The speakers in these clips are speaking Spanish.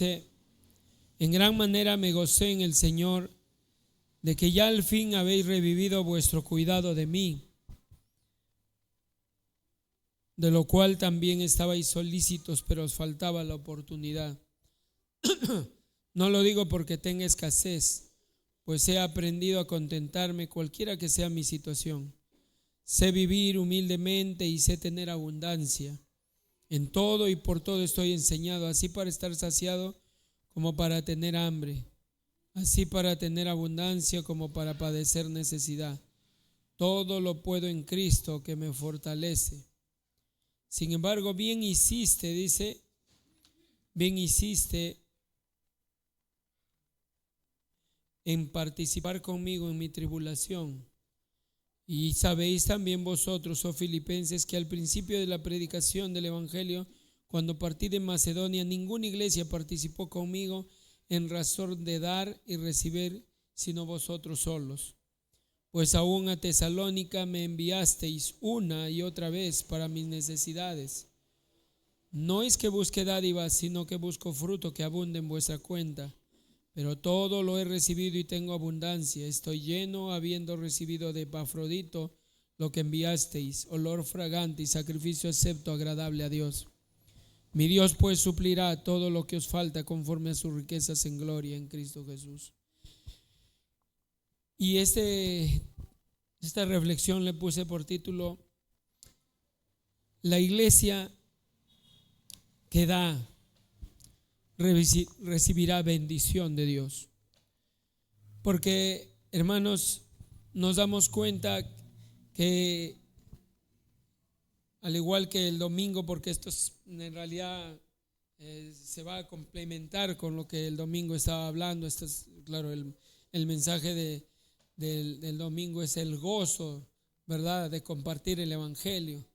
Dice: en gran manera me gocé en el Señor de que ya al fin habéis revivido vuestro cuidado de mí, de lo cual también estabais solícitos, pero os faltaba la oportunidad. No lo digo porque tenga escasez, pues he aprendido a contentarme cualquiera que sea mi situación. Sé vivir humildemente y sé tener abundancia. En todo y por todo estoy enseñado, así para estar saciado como para tener hambre, así para tener abundancia como para padecer necesidad. Todo lo puedo en Cristo que me fortalece. Sin embargo, bien hiciste, dice, bien hiciste en participar conmigo en mi tribulación. Y sabéis también vosotros, oh filipenses, que al principio de la predicación del Evangelio, cuando partí de Macedonia, ninguna iglesia participó conmigo en razón de dar y recibir, sino vosotros solos. Pues aún a Tesalónica me enviasteis una y otra vez para mis necesidades. No es que busque dádivas, sino que busco fruto que abunde en vuestra cuenta. Pero todo lo he recibido y tengo abundancia. Estoy lleno, habiendo recibido de Epafrodito lo que enviasteis, olor fragante y sacrificio acepto, agradable a Dios. Mi Dios pues suplirá todo lo que os falta conforme a sus riquezas en gloria en Cristo Jesús. Y esta reflexión le puse por título: la iglesia que da recibirá bendición de Dios. Porque, hermanos, nos damos cuenta que al igual que el domingo, porque esto en realidad se va a complementar con lo que el domingo estaba hablando. Esto es, claro, el mensaje del domingo es el gozo, ¿verdad?, de compartir el evangelio.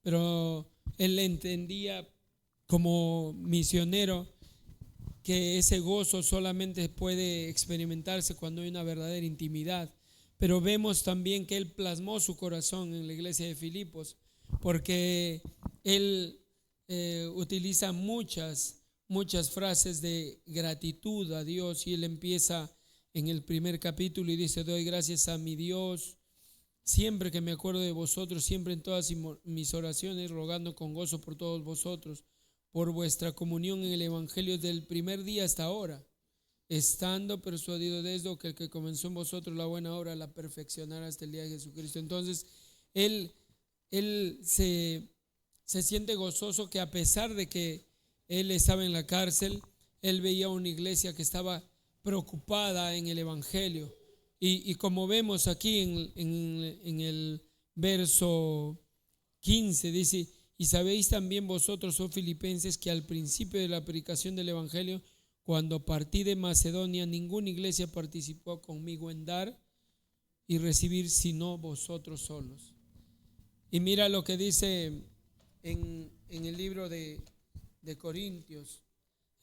Pero él entendía como misionero que ese gozo solamente puede experimentarse cuando hay una verdadera intimidad. Pero vemos también que él plasmó su corazón en la iglesia de Filipos, porque él utiliza muchas frases de gratitud a Dios, y él empieza en el primer capítulo y dice: doy gracias a mi Dios siempre que me acuerdo de vosotros, siempre en todas mis oraciones, rogando con gozo por todos vosotros, por vuestra comunión en el evangelio desde el primer día hasta ahora, estando persuadido de esto, que el que comenzó en vosotros la buena obra la perfeccionará hasta el día de Jesucristo. Entonces él se siente gozoso que, a pesar de que él estaba en la cárcel, él veía una iglesia que estaba preocupada en el evangelio. Y como vemos aquí en el verso 15, dice: y sabéis también vosotros, oh filipenses, que al principio de la predicación del evangelio, cuando partí de Macedonia, ninguna iglesia participó conmigo en dar y recibir, sino vosotros solos. Y mira lo que dice en el libro de Corintios,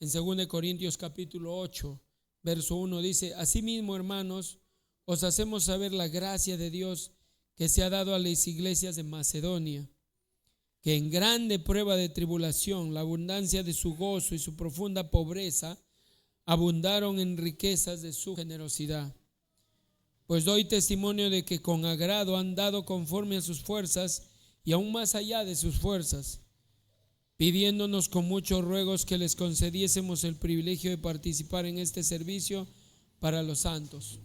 en 2 Corintios capítulo 8, verso 1, dice: asimismo, hermanos, os hacemos saber la gracia de Dios que se ha dado a las iglesias de Macedonia, que en grande prueba de tribulación, la abundancia de su gozo y su profunda pobreza abundaron en riquezas de su generosidad. Pues doy testimonio de que con agrado han dado conforme a sus fuerzas y aún más allá de sus fuerzas, pidiéndonos con muchos ruegos que les concediésemos el privilegio de participar en este servicio para los santos.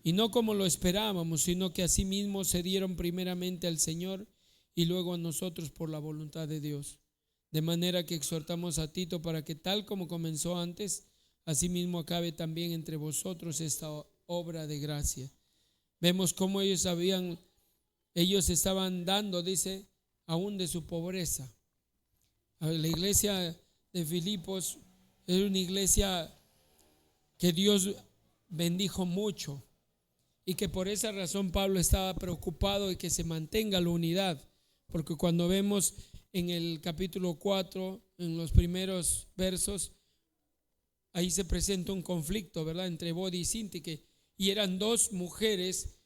Y no como lo esperábamos, sino que asimismo se dieron primeramente al Señor y luego a nosotros por la voluntad de Dios. De manera que exhortamos a Tito para que, tal como comenzó antes, asimismo acabe también entre vosotros esta obra de gracia. Vemos cómo ellos estaban dando, dice, aún de su pobreza. La iglesia de Filipos era una iglesia que Dios bendijo mucho, y que por esa razón Pablo estaba preocupado de que se mantenga la unidad, porque cuando vemos en el capítulo 4, en los primeros versos, ahí se presenta un conflicto, ¿verdad?, entre Evodia y Síntique, y eran dos mujeres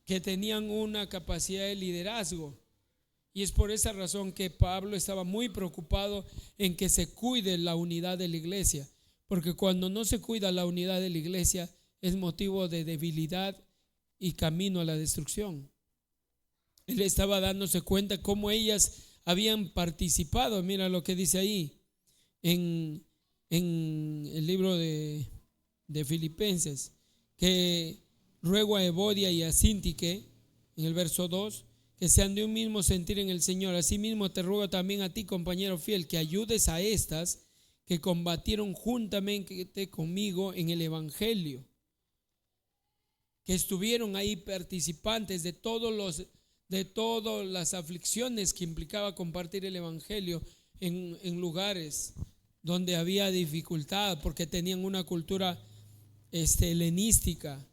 que tenían una capacidad de liderazgo, y es por esa razón que Pablo estaba muy preocupado en que se cuide la unidad de la iglesia, porque cuando no se cuida la unidad de la iglesia es motivo de debilidad y camino a la destrucción. Él estaba dándose cuenta cómo ellas habían participado. Mira lo que dice ahí en el libro de Filipenses, que ruego a Evodia y a Síntique, en el verso 2, que sean de un mismo sentir en el Señor. Asimismo te ruego también a ti, compañero fiel, que ayudes a estas que combatieron juntamente conmigo en el Evangelio, que estuvieron ahí participantes de todas las aflicciones que implicaba compartir el Evangelio en lugares donde había dificultad, porque tenían una cultura helenística,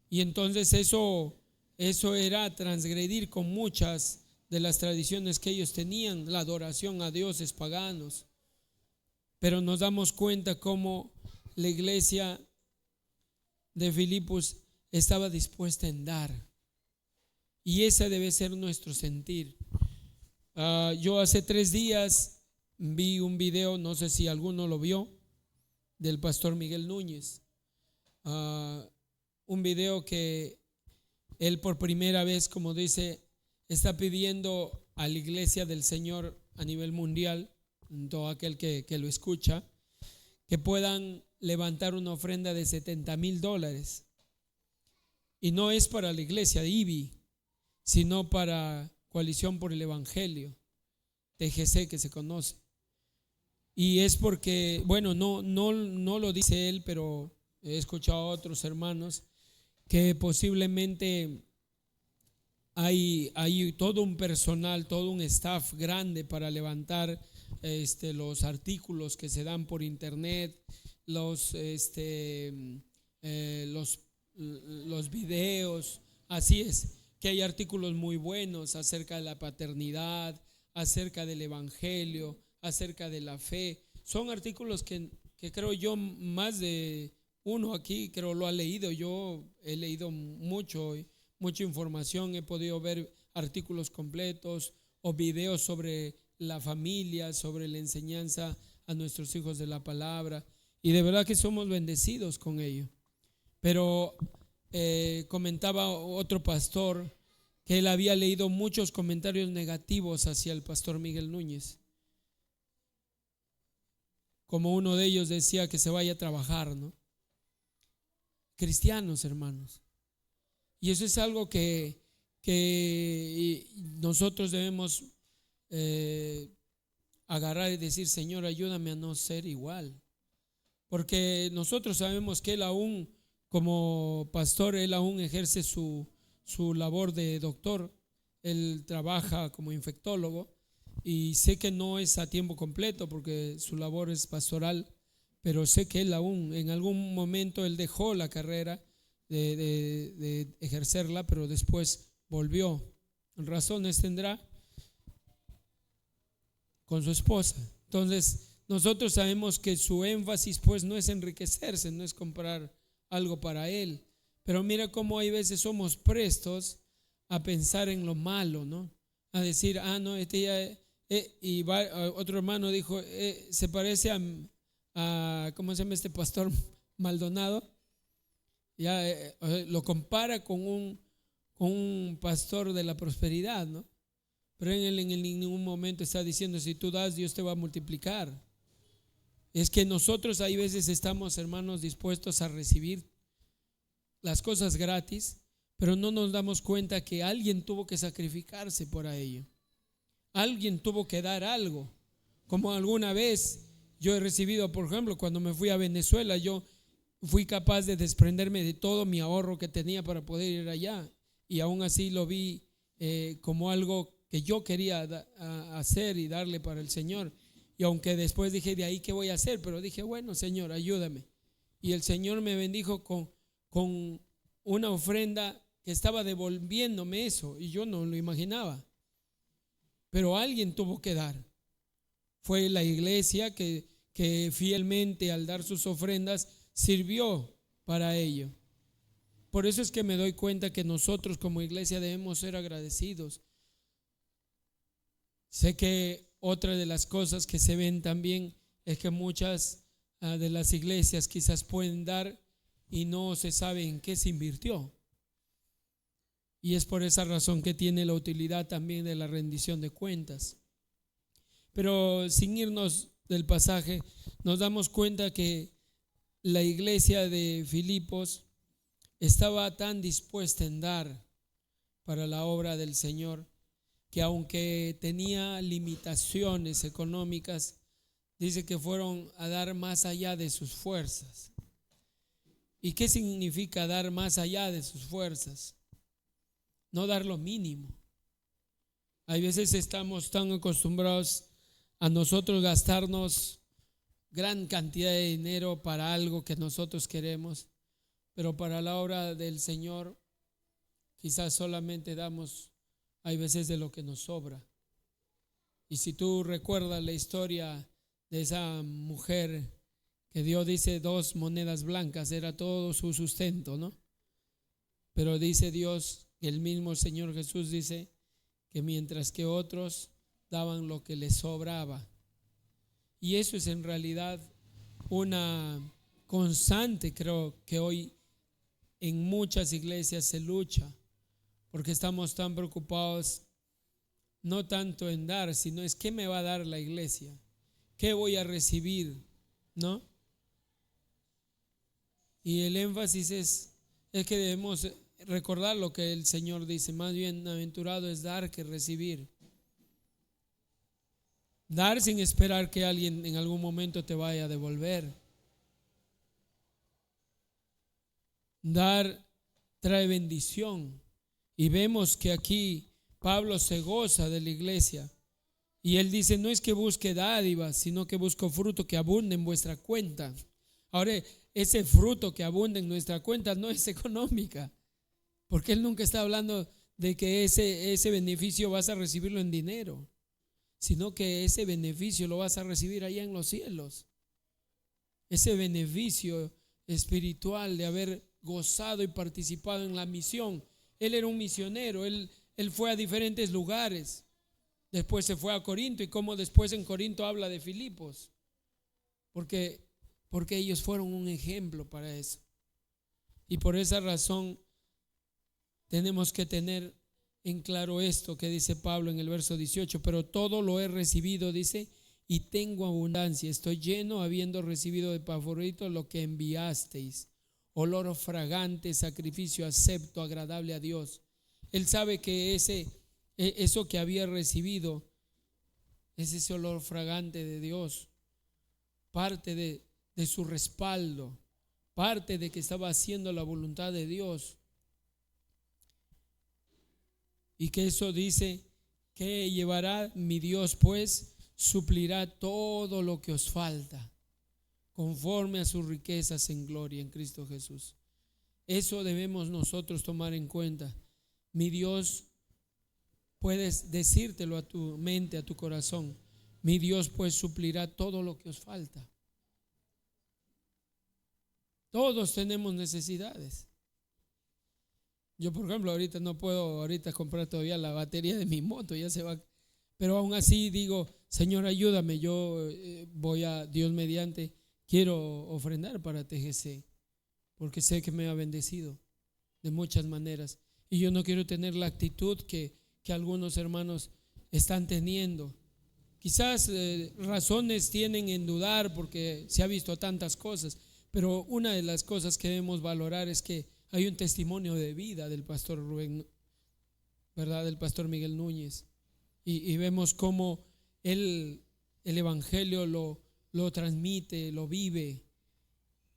y entonces eso era transgredir con muchas de las tradiciones que ellos tenían, la adoración a dioses paganos. Pero nos damos cuenta cómo la iglesia de Filipos estaba dispuesta en dar, y ese debe ser nuestro sentir. Yo hace 3 días vi un video, no sé si alguno lo vio, del pastor Miguel Núñez. Un video que él por primera vez, como dice, está pidiendo a la iglesia del Señor a nivel mundial, todo aquel que lo escucha, que puedan levantar una ofrenda de $70,000, y no es para la iglesia de IBI, sino para Coalición por el Evangelio, TGC, que se conoce. Y es porque, bueno, no lo dice él, pero he escuchado a otros hermanos que posiblemente hay todo un personal, todo un staff grande para levantar los artículos que se dan por internet, los videos. Así es, que hay artículos muy buenos acerca de la paternidad, acerca del evangelio, acerca de la fe. Son artículos que creo yo más de uno aquí creo lo ha leído. Yo he leído mucha información, he podido ver artículos completos o videos sobre la familia, sobre la enseñanza a nuestros hijos de la palabra, y de verdad que somos bendecidos con ello. Pero comentaba otro pastor que él había leído muchos comentarios negativos hacia el pastor Miguel Núñez, como uno de ellos decía que se vaya a trabajar, ¿no? Cristianos, hermanos. Y eso es algo que nosotros debemos agarrar y decir: Señor, ayúdame a no ser igual, porque nosotros sabemos que él aún, como pastor, él aún ejerce su labor de doctor. Él trabaja como infectólogo, y sé que no es a tiempo completo porque su labor es pastoral, pero sé que él aún en algún momento él dejó la carrera de ejercerla, pero después volvió. Razones tendrá con su esposa. Entonces nosotros sabemos que su énfasis pues no es enriquecerse, no es comprar algo para él. Pero mira cómo hay veces somos prestos a pensar en lo malo, ¿no? A decir: no, y otro hermano dijo, se parece a ¿cómo se llama este pastor Maldonado? Ya lo compara con un pastor de la prosperidad, ¿no? Pero él en ningún momento está diciendo: si tú das, Dios te va a multiplicar. Es que nosotros hay veces estamos, hermanos, dispuestos a recibir las cosas gratis, pero no nos damos cuenta que alguien tuvo que sacrificarse por ello. Alguien tuvo que dar algo. Como alguna vez yo he recibido, por ejemplo, cuando me fui a Venezuela, yo fui capaz de desprenderme de todo mi ahorro que tenía para poder ir allá, y aún así lo vi como algo que yo quería hacer y darle para el Señor. Y aunque después dije: de ahí qué voy a hacer, pero dije: bueno, Señor, ayúdame. Y el Señor me bendijo con una ofrenda que estaba devolviéndome eso, y yo no lo imaginaba. Pero alguien tuvo que dar. Fue la iglesia que fielmente, al dar sus ofrendas, sirvió para ello. Por eso es que me doy cuenta que nosotros como iglesia debemos ser agradecidos. Sé que otra de las cosas que se ven también es que muchas de las iglesias quizás pueden dar y no se sabe en qué se invirtió. Y es por esa razón que tiene la utilidad también de la rendición de cuentas. Pero sin irnos del pasaje, nos damos cuenta que la iglesia de Filipos estaba tan dispuesta en dar para la obra del Señor, que aunque tenía limitaciones económicas, dice que fueron a dar más allá de sus fuerzas. ¿Y qué significa dar más allá de sus fuerzas? No dar lo mínimo. Hay veces estamos tan acostumbrados a nosotros gastarnos gran cantidad de dinero para algo que nosotros queremos, pero para la obra del Señor quizás solamente damos, hay veces, de lo que nos sobra. Y si tú recuerdas la historia de esa mujer que dio, dice, 2 monedas blancas, era todo su sustento, ¿no? Pero dice Dios, el mismo Señor Jesús dice que mientras que otros daban lo que les sobraba. Y eso es en realidad una constante, creo que hoy en muchas iglesias se lucha, porque estamos tan preocupados no tanto en dar, sino es qué me va a dar la iglesia, qué voy a recibir, ¿no? Y el énfasis es que debemos recordar lo que el Señor dice: más bienaventurado es dar que recibir. Dar sin esperar que alguien en algún momento te vaya a devolver. Dar trae bendición. Y vemos que aquí Pablo se goza de la iglesia. Y él dice: no es que busque dádivas, sino que busco fruto que abunde en vuestra cuenta. Ahora, ese fruto que abunde en nuestra cuenta no es económica, porque él nunca está hablando de que ese beneficio vas a recibirlo en dinero, sino que ese beneficio lo vas a recibir allá en los cielos. Ese beneficio espiritual de haber gozado y participado en la misión. Él era un misionero, él fue a diferentes lugares. Después se fue a Corinto, y como después en Corinto habla de Filipos, porque ellos fueron un ejemplo para eso. Y por esa razón tenemos que tener en claro esto que dice Pablo en el verso 18: pero todo lo he recibido, dice, y tengo abundancia, estoy lleno, habiendo recibido de Epafrodito lo que enviasteis, olor fragante, sacrificio acepto, agradable a Dios. Él sabe que eso que había recibido es ese olor fragante de Dios, parte de su respaldo, parte de que estaba haciendo la voluntad de Dios. Y que eso dice que llevará mi Dios, pues suplirá todo lo que os falta, conforme a sus riquezas en gloria en Cristo Jesús. Eso debemos nosotros tomar en cuenta. Mi Dios, puedes decírtelo a tu mente, a tu corazón: mi Dios pues suplirá todo lo que os falta. Todos tenemos necesidades. Yo, por ejemplo, ahorita no puedo comprar todavía la batería de mi moto, ya se va. Pero aún así digo: Señor, ayúdame, yo voy a, Dios mediante, quiero ofrendar para TGC, porque sé que me ha bendecido de muchas maneras. Y yo no quiero tener la actitud que algunos hermanos están teniendo. Quizás razones tienen en dudar porque se ha visto tantas cosas, pero una de las cosas que debemos valorar es que hay un testimonio de vida del pastor Rubén, ¿verdad? Del pastor Miguel Núñez. Y vemos cómo él el evangelio lo transmite, lo vive.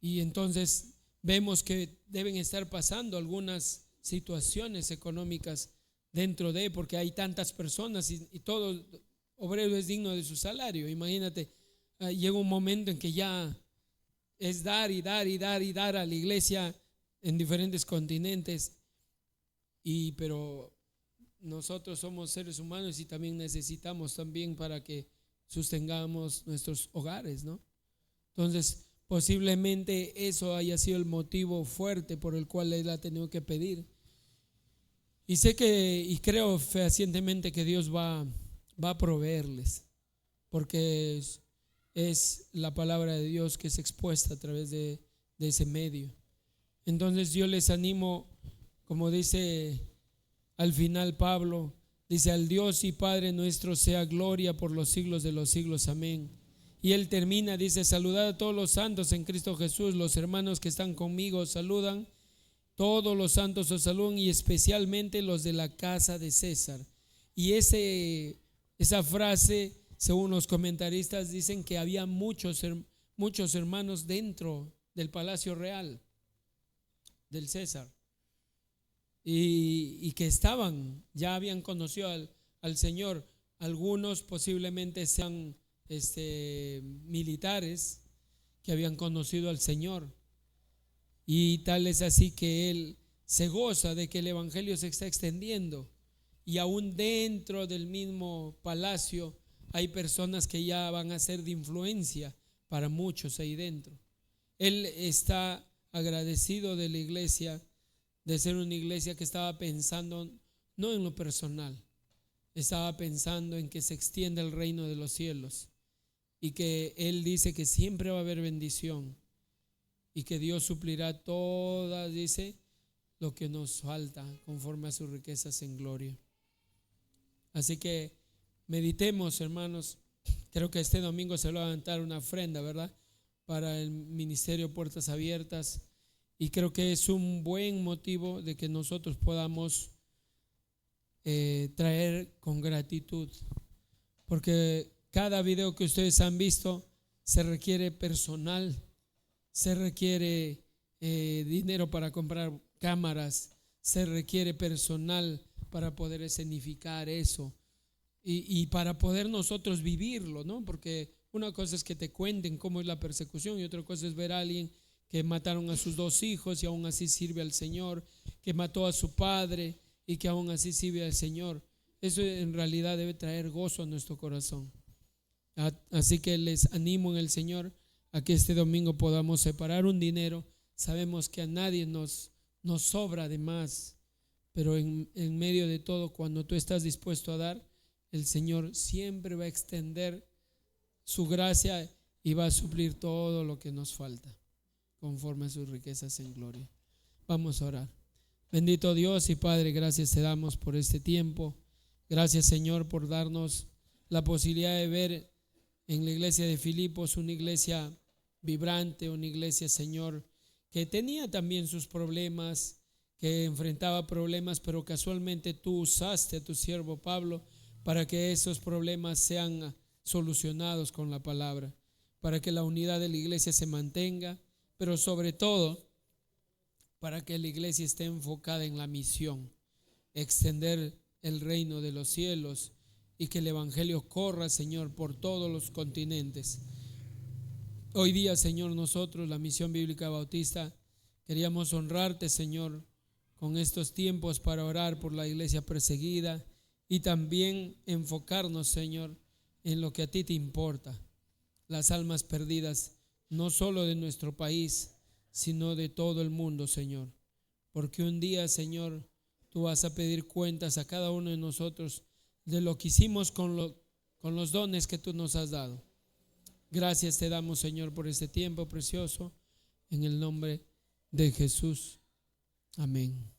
Y entonces vemos que deben estar pasando algunas situaciones económicas dentro de, porque hay tantas personas y todo obrero es digno de su salario. Imagínate, llega un momento en que ya es dar y dar y dar y dar a la iglesia en diferentes continentes, pero nosotros somos seres humanos y también necesitamos también para que sustengamos nuestros hogares, ¿no? Entonces posiblemente eso haya sido el motivo fuerte por el cual él ha tenido que pedir. Y sé y creo fehacientemente que Dios va a proveerles, porque es la palabra de Dios que es expuesta a través de ese medio. Entonces yo les animo, como dice al final Pablo, dice: al Dios y Padre nuestro sea gloria por los siglos de los siglos, amén. Y él termina, dice: saludad a todos los santos en Cristo Jesús, los hermanos que están conmigo os saludan, todos los santos os saludan, y especialmente los de la casa de César. Y esa frase, según los comentaristas, dicen que había muchos hermanos dentro del palacio real del César, y que ya habían conocido al Señor. Algunos posiblemente sean militares que habían conocido al Señor, y tal es así que él se goza de que el evangelio se está extendiendo, y aún dentro del mismo palacio hay personas que ya van a ser de influencia para muchos ahí dentro. Él está agradecido de la iglesia, de ser una iglesia que estaba pensando no en lo personal, estaba pensando en que se extienda el reino de los cielos, y que él dice que siempre va a haber bendición y que Dios suplirá todas, dice, lo que nos falta conforme a sus riquezas en gloria. Así que meditemos, hermanos. Creo que este domingo se va a levantar una ofrenda, ¿verdad?, para el ministerio Puertas Abiertas, y creo que es un buen motivo de que nosotros podamos traer con gratitud, porque cada video que ustedes han visto se requiere personal, se requiere dinero para comprar cámaras, se requiere personal para poder escenificar eso, y para poder nosotros vivirlo, ¿no? Porque una cosa es que te cuenten cómo es la persecución, y otra cosa es ver a alguien que mataron a sus 2 hijos y aún así sirve al Señor, que mató a su padre y que aún así sirve al Señor. Eso en realidad debe traer gozo a nuestro corazón. Así que les animo en el Señor a que este domingo podamos separar un dinero. Sabemos que a nadie nos sobra de más, pero en medio de todo, cuando tú estás dispuesto a dar, el Señor siempre va a extender su gracia y va a suplir todo lo que nos falta conforme a sus riquezas en gloria. Vamos a orar. Bendito Dios y Padre, gracias te damos por este tiempo. Gracias, Señor, por darnos la posibilidad de ver en la iglesia de Filipos una iglesia vibrante, una iglesia, Señor, que tenía también sus problemas, que enfrentaba problemas, pero casualmente tú usaste a tu siervo Pablo para que esos problemas sean solucionados con la palabra, para que la unidad de la iglesia se mantenga, pero sobre todo para que la iglesia esté enfocada en la misión, extender el reino de los cielos, y que el evangelio corra, Señor, por todos los continentes. Hoy día, Señor, nosotros, la Misión Bíblica Bautista, queríamos honrarte, Señor, con estos tiempos para orar por la iglesia perseguida, y también enfocarnos, Señor, en lo que a ti te importa, las almas perdidas, no solo de nuestro país, sino de todo el mundo, Señor. Porque un día, Señor, tú vas a pedir cuentas a cada uno de nosotros de lo que hicimos con los dones que tú nos has dado. Gracias te damos, Señor, por este tiempo precioso, en el nombre de Jesús. Amén.